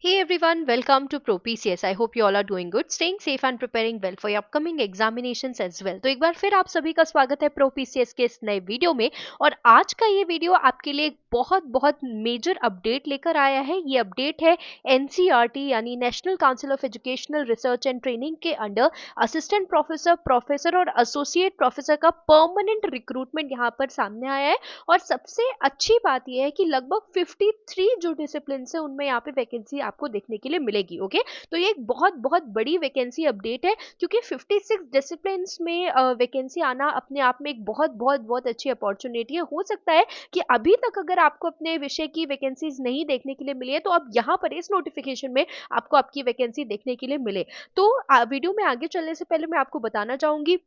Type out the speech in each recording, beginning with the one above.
Hey everyone, welcome to ProPCS. I hope you all are doing good, staying safe and preparing well for your upcoming examinations as well. तो एक बार फिर आप सभी का स्वागत है ProPCS के इस नए वीडियो में। और आज का ये वीडियो आपके लिए एक बहुत बहुत मेजर अपडेट लेकर आया है। ये अपडेट है NCERT यानी national council of educational research and training के अंडर असिस्टेंट प्रोफेसर, प्रोफेसर और एसोसिएट प्रोफेसर का परमानेंट रिक्रूटमेंट यहाँ पर सामने आया है। और सबसे अच्छी बात यह है कि लगभग 53 जो डिसिप्लिन है उनमें यहाँ पे वैकेंसी आपको देखने के लिए मिलेगी। ओके, तो ये एक बहुत बहुत बड़ी वैकेंसी अपडेट है, क्योंकि 56 डिसिप्लिन में वैकेंसी आना अपने आप में एक बहुत बहुत बहुत अच्छी अपॉर्चुनिटी है। हो सकता है कि अभी तक अगर आपको अपने विषय की वैकेंसीज नहीं देखने के लिए मिली है, तो अब यहाँ पर इस नोटिफिकेशन में आपको आपकी वैकेंसी देखने के लिए मिले। तो वीडियो में आगे चलने से पहले मैं आपको बताना चाहूंगी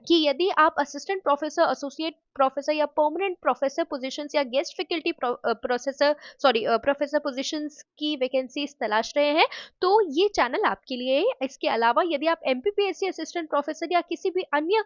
कि यदि आप असिस्टेंट प्रोफेसर, एसोसिएट प्रोफेसर या परमानेंट प्रोफेसर पोजीशंस या guest faculty professor professor positions की वैकेंसीज तलाश रहे हैं, तो ये चैनल आपके लिए है। इसके अलावा यदि आप एमपीपीएससी असिस्टेंट प्रोफेसर या किसी भी अन्य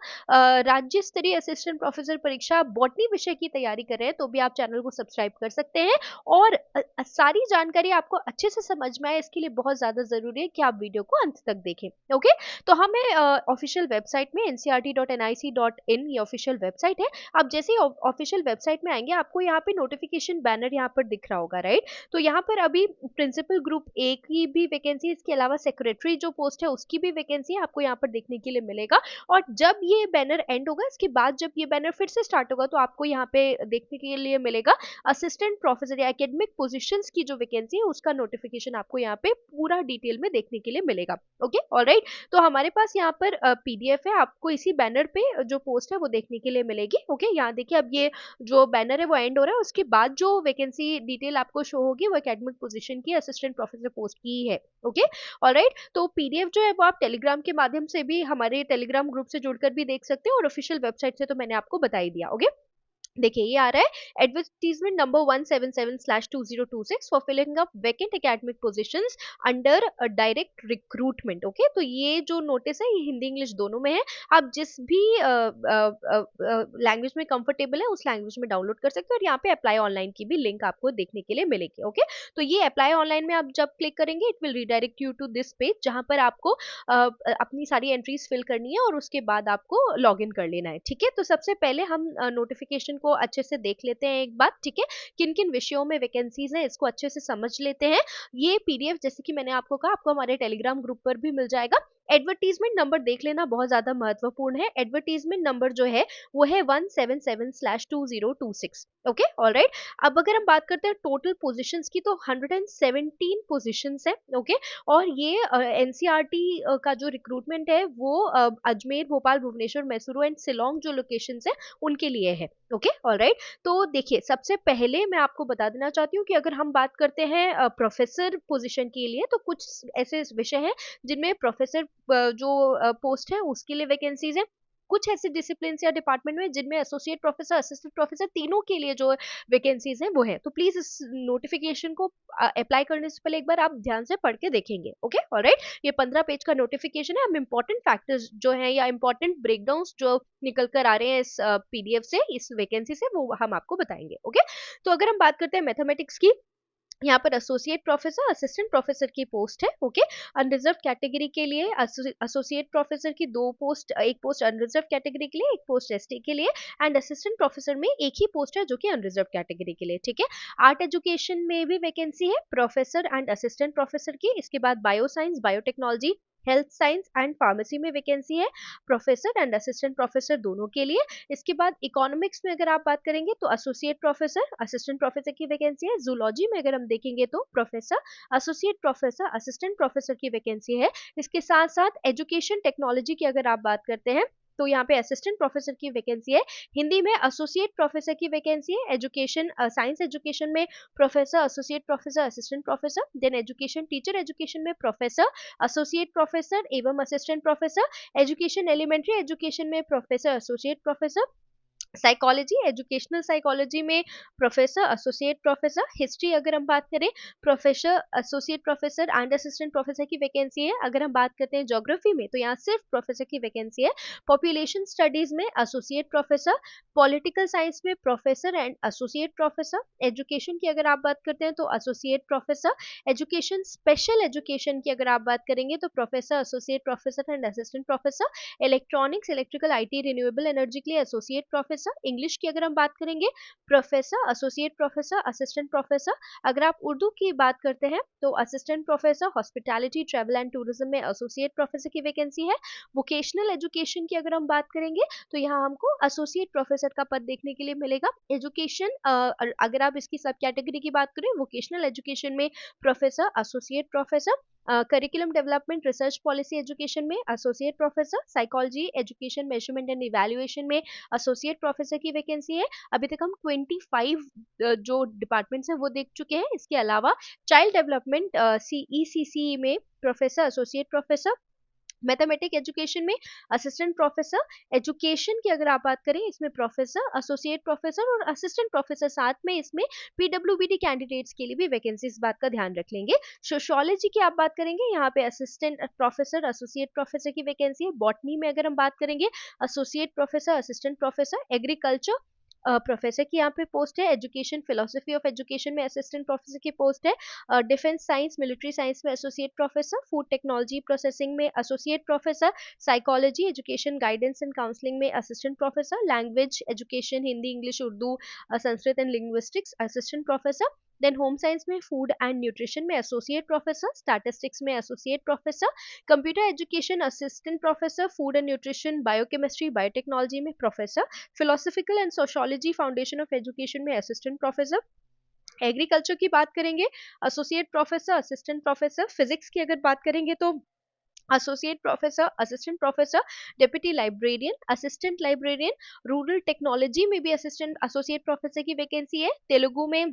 राज्य स्तरीय असिस्टेंट प्रोफेसर परीक्षा बॉटनी विषय की तैयारी कर रहे हैं, तो भी आप चैनल को सब्सक्राइब कर सकते हैं। और सारी जानकारी आपको अच्छे से समझ में आए, इसके लिए बहुत ज्यादा जरूरी है कि आप वीडियो को अंत तक देखें। ओके, तो हमें ऑफिशियल वेबसाइट में ncrt.nic.in ये ऑफिशियल वेबसाइट है। आप जैसे ही ऑफिशियल वेबसाइट में आएंगे, आपको यहाँ पे नोटिफिकेशन बैनर यहाँ पर दिख रहा होगा, राइट। तो यहाँ पर अभी प्रिंसिपल ग्रुप ए की भी वैकेंसी, इसके अलावा सेक्रेटरी जो पोस्ट है उसकी भी वैकेंसी आपको यहाँ पर देखने के लिए मिलेगा। और जब ये बैनर एंड होगा, इसके बाद जब ये बैनर फिर से स्टार्ट होगा, तो आपको यहाँ पे देखने के लिए मिलेगा असिस्टेंट प्रोफेसर या एकेडमिक पोजिशन की जो वैकेंसी है उसका नोटिफिकेशन आपको यहाँ पे पूरा डिटेल में देखने के लिए मिलेगा। Okay, alright. तो हमारे पास यहाँ पर पीडीएफ है, आपको इसी बैनर पे जो पोस्ट है वो देखने के लिए मिलेगी। ओके, यहाँ देखिए, अब ये जो बैनर है वो एंड हो रहा है, उसके बाद जो वैकेंसी डिटेल आपको शो होगी वो एकेडमिक पोजीशन की असिस्टेंट प्रोफेसर पोस्ट की ही है। Okay, alright. तो पीडीएफ जो है वो आप टेलीग्राम के माध्यम से भी, हमारे टेलीग्राम ग्रुप से जुड़कर भी देख सकते हैं, और ऑफिशियल वेबसाइट से तो मैंने आपको बता ही दिया। ओके, देखिए ये आ रहा है advertisement number 177/2026 for filling up vacant academic positions under direct recruitment. Okay, तो ये जो नोटिस है ये हिंदी इंग्लिश दोनों में है। आप जिस भी लैंग्वेज में कंफर्टेबल है उस लैंग्वेज में डाउनलोड कर सकते हैं, और यहाँ पे अप्लाई ऑनलाइन की भी लिंक आपको देखने के लिए मिलेगी। ओके, तो ये अप्लाई ऑनलाइन में आप जब क्लिक करेंगे, it will redirect you to this page, जहां पर आपको अपनी सारी एंट्रीज फिल करनी है और उसके बाद आपको लॉग इन कर लेना है। ठीक है, तो सबसे पहले हम नोटिफिकेशन को अच्छे से देख लेते हैं एक बार। ठीक है, किन किन विषयों में वैकेंसीज हैं इसको अच्छे से समझ लेते हैं। ये पीडीएफ, जैसे कि मैंने आपको कहा, आपको हमारे टेलीग्राम ग्रुप पर भी मिल जाएगा। एडवर्टीजमेंट नंबर देख लेना बहुत ज्यादा महत्वपूर्ण है। एडवर्टीजमेंट नंबर जो है वो है 177/2026। Okay, alright. अब अगर हम बात करते हैं टोटल पोजीशंस की, तो 117 पोजीशंस है। ओके, और ये एनसीईआरटी का जो रिक्रूटमेंट है वो अजमेर, भोपाल, भुवनेश्वर, मैसूरू एंड शिलोंग जो लोकेशंस है उनके लिए है। Okay, alright. तो देखिए, सबसे पहले मैं आपको बता देना चाहती हूँ कि अगर हम बात करते हैं प्रोफेसर पोजीशन के लिए, तो कुछ ऐसे विषय हैं जिनमें प्रोफेसर जो पोस्ट है उसके लिए वैकेंसीज है। कुछ ऐसे डिसिप्लिन या डिपार्टमेंट में जिनमें एसोसिएट प्रोफेसर, असिस्टेंट प्रोफेसर, तीनों के लिए जो वैकेंसीज हैं वो है। तो प्लीज इस नोटिफिकेशन को अप्लाई करने से पहले एक बार आप ध्यान से पढ़ के देखेंगे। Okay, alright. ये 15 पेज का नोटिफिकेशन है। हम इंपॉर्टेंट फैक्टर्स जो है या इंपॉर्टेंट ब्रेकडाउन जो निकल कर आ रहे हैं इस पीडीएफ से, इस वैकेंसी से, वो हम आपको बताएंगे। ओके, तो अगर हम बात करते हैं मैथमेटिक्स की, यहाँ पर एसोसिएट प्रोफेसर, असिस्टेंट प्रोफेसर की पोस्ट है। ओके, अनरिजर्व कैटेगरी के लिए एसोसिएट प्रोफेसर की 2 पोस्ट, एक पोस्ट अनरिजर्व कैटेगरी के लिए, एक पोस्ट एसटी के लिए, एंड असिस्टेंट प्रोफेसर में एक ही पोस्ट है जो कि अनरिजर्व कैटेगरी के लिए। ठीक है, आर्ट एजुकेशन में भी वैकेंसी है प्रोफेसर एंड असिस्टेंट प्रोफेसर की। इसके बाद bio science, biotechnology, health science and pharmacy में वैकेंसी है प्रोफेसर एंड असिस्टेंट प्रोफेसर दोनों के लिए। इसके बाद इकोनॉमिक्स में अगर आप बात करेंगे तो एसोसिएट प्रोफेसर, असिस्टेंट प्रोफेसर की वैकेंसी है। जूलॉजी में अगर हम देखेंगे तो professor, associate professor, assistant professor की वैकेंसी है। इसके साथ साथ एजुकेशन टेक्नोलॉजी की अगर आप बात करते हैं तो यहाँ पे असिस्टेंट प्रोफेसर की वैकेंसी है। हिंदी में एसोसिएट प्रोफेसर की वैकेंसी है। एजुकेशन, साइंस एजुकेशन में professor, associate professor, assistant professor. Then education, teacher education में प्रोफेसर, एसोसिएट प्रोफेसर एवं assistant professor. Education, elementary education में professor, associate professor. Psychology, educational psychology में प्रोफेसर, एसोसिएट प्रोफेसर। हिस्ट्री अगर हम बात करें, professor, associate professor and assistant professor की vacancy है। अगर हम बात करते हैं ज्योग्राफी में, तो यहाँ सिर्फ प्रोफेसर की वैकेंसी है। पॉपुलेशन स्टडीज में एसोसिएट प्रोफेसर, पॉलिटिकल साइंस में professor and associate professor. Education की अगर आप बात करते हैं तो associate professor. Education, special education की अगर आप बात करेंगे तो professor, associate professor and assistant professor. Electronics, electrical, IT, renewable energy के लिए एसोसिएट प्रोफेसर। इंग्लिश की अगर हम बात करेंगे, professor, associate professor, assistant professor. अगर आप उर्दू की बात करते हैं तो assistant professor. Hospitality, travel and tourism में एसोसिएट प्रोफेसर की वैकेंसी है। वोकेशनल एजुकेशन की अगर हम बात करेंगे तो यहाँ हमको एसोसिएट प्रोफेसर का पद देखने के लिए मिलेगा। एजुकेशन, अगर आप इसकी सब कैटेगरी की बात करें, वोकेशनल एजुकेशन में professor, associate professor. Curriculum development, research policy education में associate professor. Psychology, education, measurement and evaluation में एसोसिएट प्रोफेसर की वैकेंसी है। अभी तक हम 25 जो डिपार्टमेंट्स हैं वो देख चुके हैं। इसके अलावा चाइल्ड डेवलपमेंट, CECC में professor, associate professor. Mathematic education में असिस्टेंट प्रोफेसर। एजुकेशन की अगर आप बात करें, इसमें प्रोफेसर, एसोसिएट प्रोफेसर और असिस्टेंट प्रोफेसर। साथ में इसमें PWBD कैंडिडेट्स के लिए भी वैकेंसी, इस बात का ध्यान रख लेंगे। सोशियोलॉजी की आप बात करेंगे, यहाँ पे असिस्टेंट प्रोफेसर, एसोसिएट प्रोफेसर की वैकेंसी है। बॉटनी में अगर हम बात करेंगे, associate professor, assistant professor. Agriculture, professor की यहाँ पे पोस्ट है। एजुकेशन, फिलोसफी ऑफ एजुकेशन में असिस्टेंट प्रोफेसर की पोस्ट है। डिफेंस साइंस, मिलिट्री साइंस में associate professor. Food technology processing में associate professor. Psychology, education, guidance and counselling में assistant professor. Language education, Hindi, English, Urdu, Sanskrit and linguistics, assistant professor. Then home science में food and nutrition में associate professor. Statistics में associate professor. Computer education, assistant professor. Food and nutrition, biochemistry, biotechnology में professor. Philosophical and sociology foundation of education में assistant professor. Agriculture की बात करेंगे, associate professor, assistant professor. Physics की अगर बात करेंगे तो associate professor, assistant professor. Deputy librarian, assistant librarian. Rural technology में भी असिस्टेंट, एसोसिएट प्रोफेसर की वैकेंसी है। तेलुगु में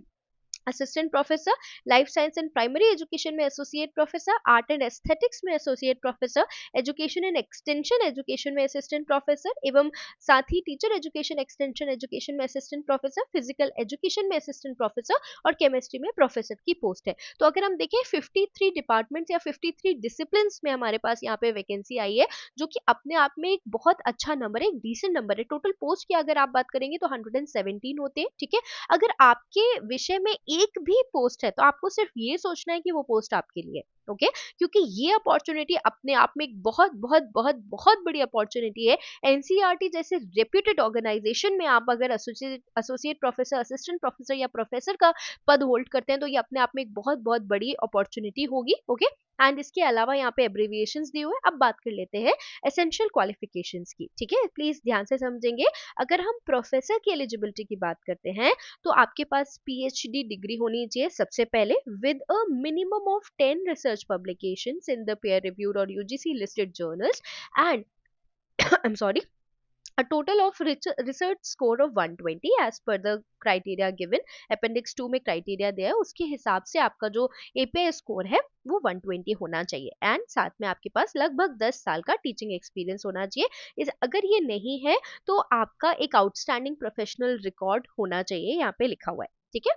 assistant professor. Life science and primary education में associate professor. Art and aesthetics में associate professor. Education and extension education में assistant professor एवं साथ ही टीचर एजुकेशन, एक्सटेंशन एजुकेशन में असिस्टेंट प्रोफेसर। फिजिकल एजुकेशन में असिस्टेंट प्रोफेसर और केमिस्ट्री में प्रोफेसर की पोस्ट है। तो अगर हम देखें 53 डिपार्टमेंट्स या 53 डिसिप्लिन में हमारे पास यहाँ पे वैकेंसी आई है, जो कि अपने आप में एक बहुत अच्छा नंबर है, एक डिसेंट नंबर है। टोटल पोस्ट की अगर आप बात करेंगे तो 117 होते हैं, ठीक है। अगर आपके विषय में एक भी पोस्ट है तो आपको सिर्फ ये सोचना है कि वो पोस्ट आपके लिए, ओके। क्योंकि ये अपॉर्चुनिटी अपने आप में एक बहुत बहुत बहुत बहुत बड़ी अपॉर्चुनिटी है। एनसीईआरटी जैसे रेप्यूटेड ऑर्गेनाइजेशन में आप अगर एसोसिएट प्रोफेसर, असिस्टेंट प्रोफेसर या प्रोफेसर का पद होल्ड करते हैं तो ये अपने आप में एक बहुत बहुत बड़ी अपॉर्चुनिटी होगी, ओके। एंड इसके अलावा यहाँ पे एब्रिविएशंस दिए हुए हैं। अब बात कर लेते हैं एसेंशियल क्वालिफिकेशंस की, ठीक है। प्लीज ध्यान से समझेंगे। अगर हम प्रोफेसर की एलिजिबिलिटी की बात करते हैं तो आपके पास PhD डिग्री होनी चाहिए सबसे पहले, with a minimum of 10 research publications in the peer reviewed और UGC listed journals and I'm sorry, a total of research score of 120 as per the criteria given। Appendix 2 में क्राइटेरिया दिया है, उसके हिसाब से आपका जो API स्कोर है वो 120 होना चाहिए। एंड साथ में आपके पास लगभग 10 साल का टीचिंग एक्सपीरियंस होना चाहिए। अगर ये नहीं है तो आपका एक आउटस्टैंडिंग प्रोफेशनल रिकॉर्ड होना चाहिए, यहाँ पे लिखा हुआ है, ठीक है।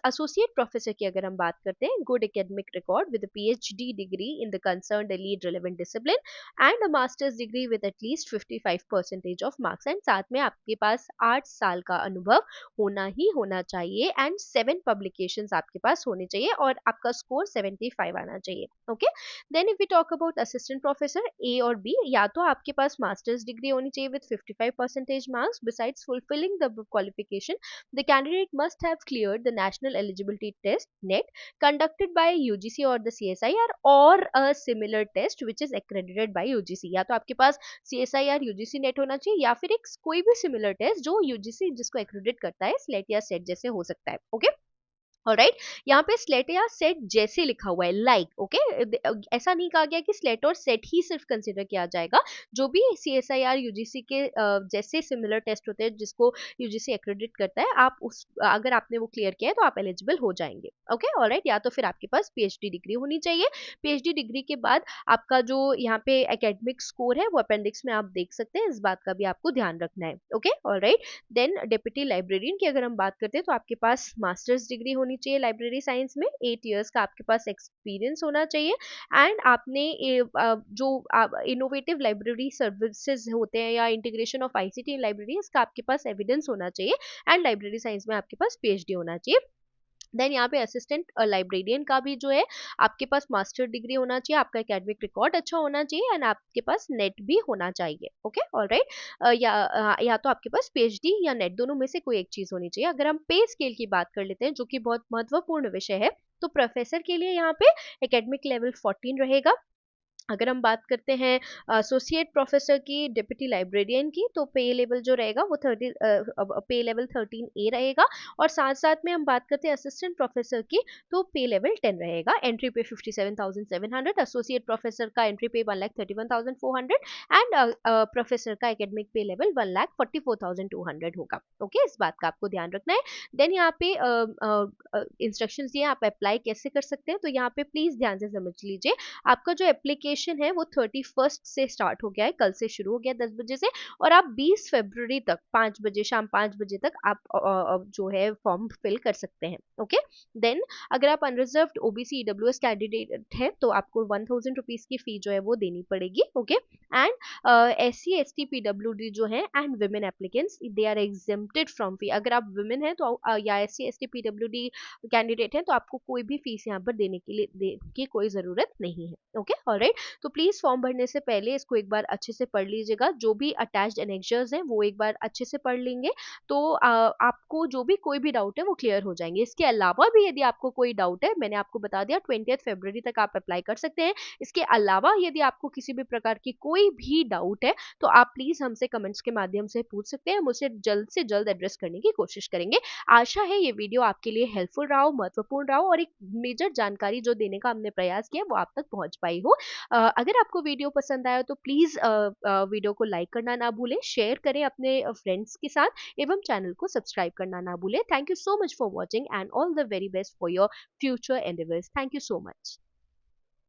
एसोसिएट प्रोफेसर की अगर हम बात करते हैं, good academic record with PhD degree in the concerned lead relevant discipline and a masters degree with at least 55% of marks. And साथ में आपके पास 8 साल का अनुभव होना ही होना चाहिए एंड 7 पब्लिकेशंस आपके पास होने चाहिए और आपका स्कोर 75 आना चाहिए, okay. Then if we talk about assistant professor A और B, या तो आपके पास मास्टर्स डिग्री होनी चाहिए with 55% marks. Besides fulfilling the qualification, the candidate must have cleared the national eligibility test NET conducted by UGC or the CSIR or a similar test which is accredited by UGC। या तो आपके पास CSIR UGC NET होना चाहिए या फिर एक कोई भी सिमिलर टेस्ट जो UGC जिसको एक्रेडिट करता है, स्लेट या सेट जैसे हो सकता है, ओके। ऑलराइट, यहाँ पे स्लेट या सेट जैसे लिखा हुआ है, लाइक ओके। ऐसा नहीं कहा गया कि स्लेट और सेट ही सिर्फ कंसिडर किया जाएगा। जो भी CSIR UGC के जैसे सिमिलर टेस्ट होते हैं जिसको UGC एक्रेडिट करता है, आप उस अगर आपने वो क्लियर किया है तो आप एलिजिबल हो जाएंगे। ओके ऑलराइट, या तो फिर आपके पास PhD डिग्री होनी चाहिए। PhD डिग्री के बाद आपका जो यहाँ पे एकेडमिक स्कोर है वो अपेंडिक्स में आप देख सकते हैं, इस बात का भी आपको ध्यान रखना है। Okay alright, then deputy librarian की अगर हम बात करते हैं तो आपके पास मास्टर्स डिग्री होनी चाहिए लाइब्रेरी साइंस में, 8 इयर्स का आपके पास एक्सपीरियंस होना चाहिए। एंड आपने जो इनोवेटिव लाइब्रेरी सर्विसेज होते हैं या integration of ICT in library, इसका आपके पास एविडेंस होना चाहिए। एंड लाइब्रेरी साइंस में आपके पास PhD होना चाहिए। देन यहाँ पे असिस्टेंट लाइब्रेरियन का भी जो है आपके पास मास्टर डिग्री होना चाहिए, आपका एकेडमिक रिकॉर्ड अच्छा होना चाहिए, एंड आपके पास नेट भी होना चाहिए। ओके ऑलराइट, या तो आपके पास PhD या नेट, दोनों में से कोई एक चीज होनी चाहिए। अगर हम पे स्केल की बात कर लेते हैं जो कि बहुत महत्वपूर्ण विषय है, तो प्रोफेसर के लिए यहाँ पे एकेडमिक लेवल 14 रहेगा। अगर हम बात करते हैं एसोसिएट प्रोफेसर की, डिप्टी लाइब्रेरियन की, तो पे लेवल जो रहेगा वो 30, पे लेवल 13A रहेगा। और साथ साथ में हम बात करते हैं असिस्टेंट प्रोफेसर की, तो पे लेवल 10 रहेगा। एंट्री पे 57,700, एसोसिएट प्रोफेसर का एंट्री पे 1,31,400, एंड प्रोफेसर का एकेडमिक पे लेवल 1,44,200 होगा। ओके, इस बात का आपको ध्यान रखना है। देन यहाँ पे इंस्ट्रक्शन दिए आप अप्लाई कैसे कर सकते हैं, तो यहाँ पे प्लीज ध्यान से समझ लीजिए। आपका जो एप्लीकेशन है वो 31 से स्टार्ट हो गया है, कल से शुरू हो गया 10 बजे से, और आप 20 फरवरी तक 5 बजे, शाम 5 बजे तक आप जो है फॉर्म फिल कर सकते हैं। ओके, देन अगर आप अनरिजर्व्ड OBC EWS कैंडिडेट है तो आपको 1,000 रुपीज की फी जो है वो देनी पड़ेगी। Okay, and SC ST PWD जो है and women applicants, they are exempted from fee. अगर आप वुमेन है तो या SC ST PWD कैंडिडेट है तो आपको कोई भी फीस यहाँ पर देने के लिए की कोई जरूरत नहीं है। ओके ऑलराइट, तो प्लीज फॉर्म भरने से पहले इसको एक बार अच्छे से पढ़ लीजिएगा, जो भी अटैच्ड एनेक्चर्स हैं वो एक बार अच्छे से पढ़ लेंगे तो आपको जो भी कोई भी डाउट है वो क्लियर हो जाएंगे। इसके अलावा भी यदि आपको कोई डाउट है, मैंने आपको बता दिया 20 फरवरी तक आप अप्लाई कर सकते हैं। इसके अलावा यदि आपको किसी भी प्रकार की कोई भी डाउट है तो आप प्लीज हमसे कमेंट्स के माध्यम से पूछ सकते हैं, मुझे जल्द से जल्द एड्रेस करने की कोशिश करेंगे। आशा है ये वीडियो आपके लिए हेल्पफुल रहा हो, महत्वपूर्ण रहा हो, और एक मेजर जानकारी जो देने का हमने प्रयास किया वो आप तक पहुंच पाई हो। अगर आपको वीडियो पसंद आया तो प्लीज वीडियो को लाइक करना ना भूलें, शेयर करें अपने फ्रेंड्स के साथ, एवं चैनल को सब्सक्राइब करना ना भूलें। Thank you so much for watching and all the very best for your future endeavours. Thank you so much.